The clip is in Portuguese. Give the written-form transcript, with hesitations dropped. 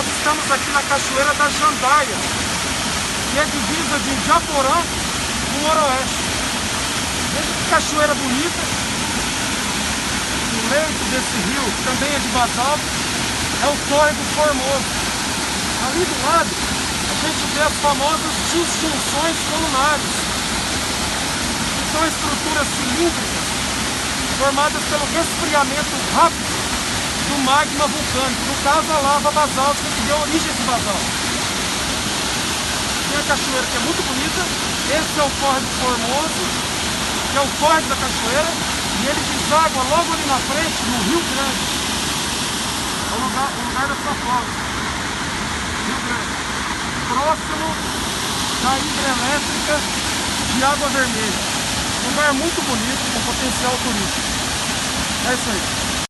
Nós estamos aqui na Cachoeira da Jandaia, que é divisa de Indiaporã com o Noroeste. Veja que cachoeira bonita. O leito desse rio, que também é de basalto, é o Córrego Formoso. Ali do lado, a gente vê as famosas disjunções colunares, que são estruturas cilíndricas formadas pelo resfriamento rápido do magma vulcânico, no caso a lava basáltica que deu origem a esse basalto. Tem a cachoeira que é muito bonita. Esse é o Córrego Formoso, que é o córrego da cachoeira, e ele deságua logo ali na frente, no Rio Grande. É o lugar da sua foto. Rio Grande. Próximo da hidrelétrica de Água Vermelha. Um lugar muito bonito, com potencial turístico. É isso aí.